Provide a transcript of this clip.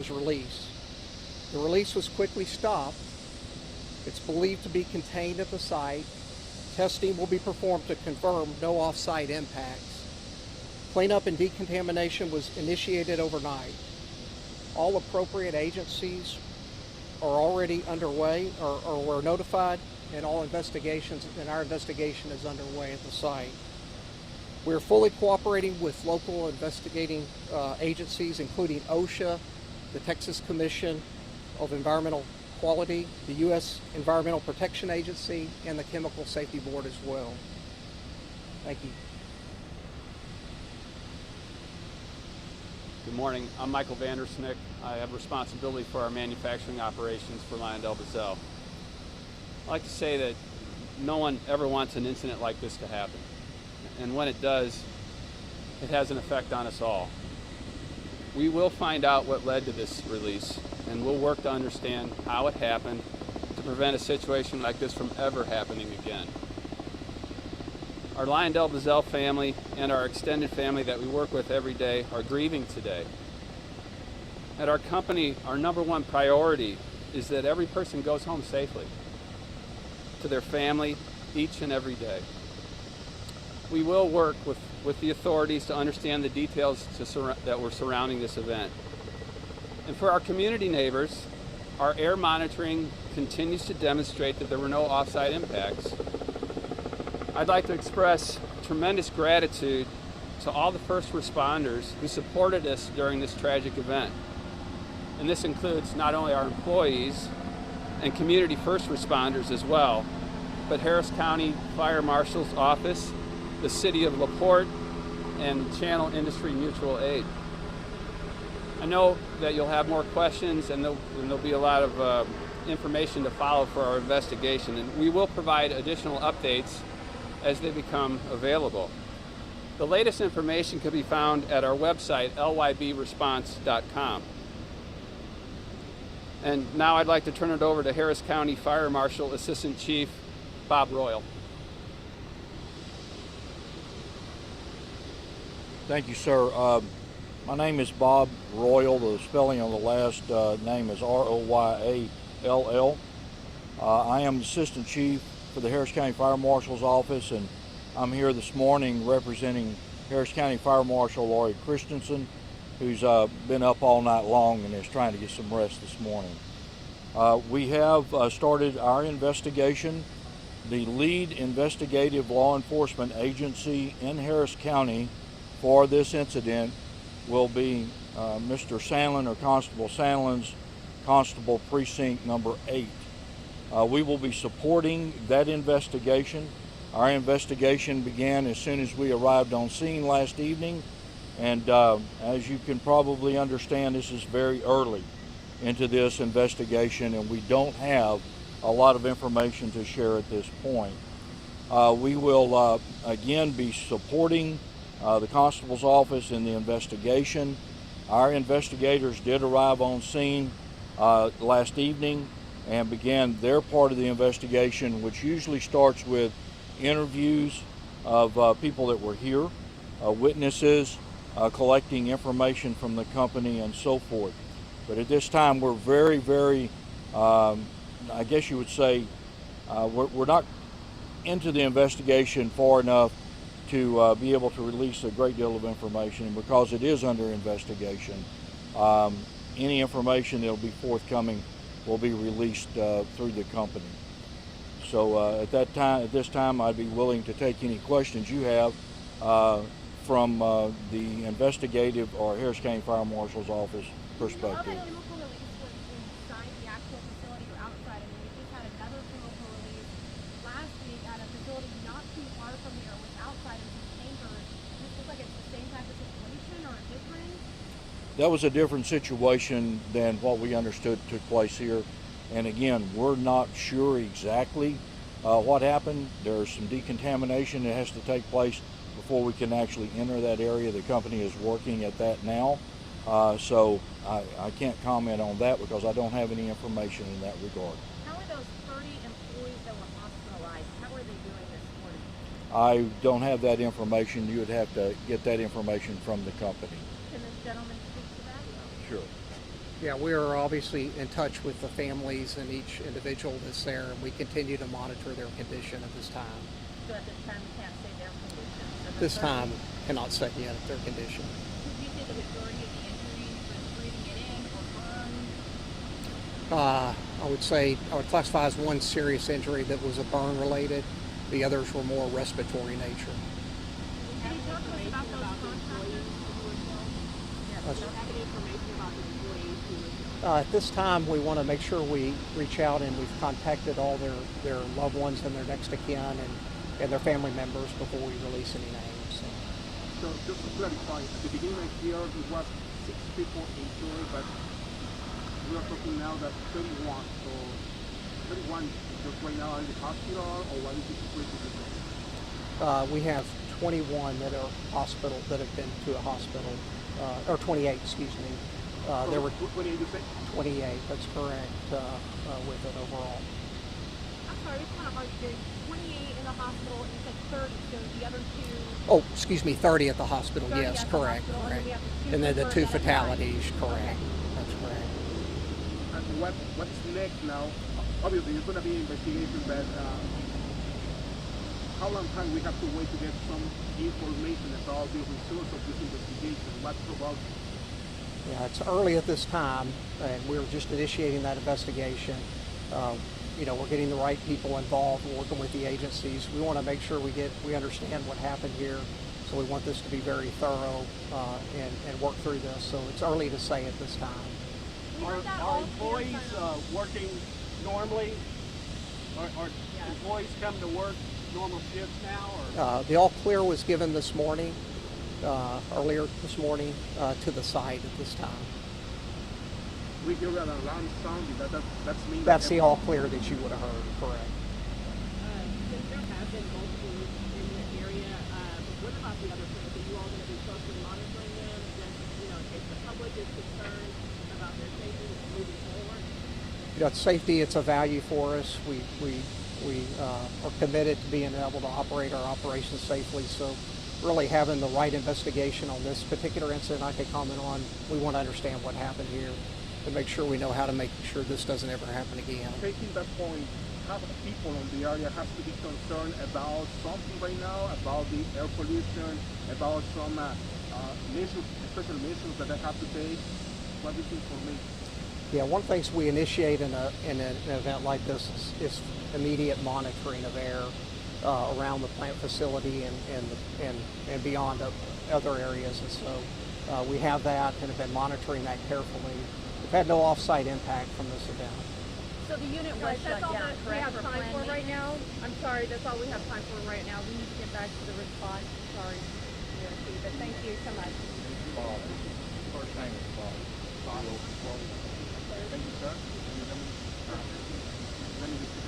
was released. The release was quickly stopped. It's believed to be contained at the site. Testing will be performed to confirm no off-site impacts. Cleanup and decontamination was initiated overnight. All appropriate agencies are already underway or were notified, and our investigation is underway at the site. We're fully cooperating with local investigating agencies, including OSHA, the Texas Commission of Environmental Quality, the U.S. Environmental Protection Agency, and the Chemical Safety Board as well. Thank you. Good morning. I'm Michael Vandersnick. I have responsibility for our manufacturing operations for LyondellBasell. I like to say that no one ever wants an incident like this to happen. And when it does, it has an effect on us all. We will find out what led to this release, and we'll work to understand how it happened to prevent a situation like this from ever happening again. Our LyondellBasell family and our extended family that we work with every day are grieving today. At our company, our number one priority is that every person goes home safely to their family each and every day. We will work with the authorities to understand the details that were surrounding this event. And for our community neighbors, our air monitoring continues to demonstrate that there were no off-site impacts. I'd like to express tremendous gratitude to all the first responders who supported us during this tragic event. And this includes not only our employees and community first responders as well, but Harris County Fire Marshal's Office, the City of LaPorte, and Channel Industry Mutual Aid. I know that you'll have more questions, and there'll be a lot of information to follow for our investigation, and we will provide additional updates as they become available. The latest information can be found at our website, lybresponse.com. And now I'd like to turn it over to Harris County Fire Marshal Assistant Chief Bob Royal. Thank you, sir. My name is Bob Royal. The spelling on the last name is R-O-Y-A-L-L. I am the Assistant Chief for the Harris County Fire Marshal's Office, and I'm here this morning representing Harris County Fire Marshal Laurie Christensen, who's been up all night long and is trying to get some rest this morning. We have started our investigation. The lead investigative law enforcement agency in Harris County for this incident will be Mr. Sandlin, or Constable Sandlin's Constable Precinct number 8. We will be supporting that investigation. Our investigation began as soon as we arrived on scene last evening, and as you can probably understand, this is very early into this investigation, and we don't have a lot of information to share at this point. We will again be supporting the Constable's Office in the investigation. Our investigators did arrive on scene last evening and began their part of the investigation, which usually starts with interviews of people that were here, witnesses, collecting information from the company and so forth. But at this time we're very, I guess you would say, we're not into the investigation far enough to be able to release a great deal of information, and because it is under investigation, any information that will be forthcoming will be released through the company. So at this time, I'd be willing to take any questions you have from the investigative or Harris County Fire Marshal's Office perspective. That was a different situation than what we understood took place here. And again, we're not sure exactly what happened. There's some decontamination that has to take place before we can actually enter that area. The company is working at that now. So I can't comment on that because I don't have any information in that regard. How are those 30 employees that were hospitalized, how are they doing this morning? I don't have that information. You would have to get that information from the company. Can this gentleman speak to that? Sure. Yeah, we are obviously in touch with the families and each individual that's there, and we continue to monitor their condition at this time. So at this time, we can't say their condition. So the This 30 time, cannot say yet their condition. Would you say the majority of the injuries was breathing it in or burns? I would say I would classify as one serious injury that was a burn related. The others were more respiratory nature. Can you talk to us about those contractors who were killed? Yes. Do you have any information about the employees who were killed? At this time, we want to make sure we reach out, and we've contacted all their loved ones and their next of kin and their family members before we release any names. So just to clarify, at the beginning of the year it was 6 people injured, but we are talking now that 31. So 31 just right now are in the hospital, or what is the situation with them? We have 21 that are hospital that have been to a hospital, or 28, excuse me. There were 28, you say? 28. That's correct with it overall. I'm sorry, it's kind of hard to hear. 28 in the hospital, and you said 30, so the other two... Oh, excuse me, 30 at the hospital. 30 Yes, at the correct, hospital, correct. and then we have the two And then the two confirmed at a time. fatalities, correct. That's correct. And what's next now? Obviously, it's going to be an investigation, but how long time we have to wait to get some information about the results of this investigation? What's about? Yeah, it's early at this time, and we're just initiating that investigation. We're getting the right people involved, we're working with the agencies. We want to make sure we understand what happened here, so we want this to be very thorough and work through this. So it's early to say at this time. Are employees working normally? Are employees come to work normal shifts now? Or? The all clear was given this morning, earlier this morning, to the site at this time. We hear an alarm sound. That's mean. That's the all clear that you would have heard, correct? Since there have been multiple roofs in the area, what about the other plants? Are you all going to be closely monitoring them, just in case the public is concerned about their safety moving forward? Safety, it's a value for us. We are committed to being able to operate our operations safely. So really having the right investigation on this particular incident I could comment on. We want to understand what happened here to make sure we know how to make sure this doesn't ever happen again. Taking that point, how the people in the area have to be concerned about something right now, about the air pollution, about some measures, special measures that they have to take. What is the information? Yeah, one of the things we initiate in an event like this is immediate monitoring of air around the plant facility and beyond other areas. And so we have that and have been monitoring that carefully. We've had no off-site impact from this event. So the unit was Guys, shut that's all down, that we correct, have for time planned for right maintenance? now. I'm sorry, that's all we have time for right now. We need to get back to the response. Sorry, but thank you so much. Bob. First name is Bob. Thank you, sir. Let me just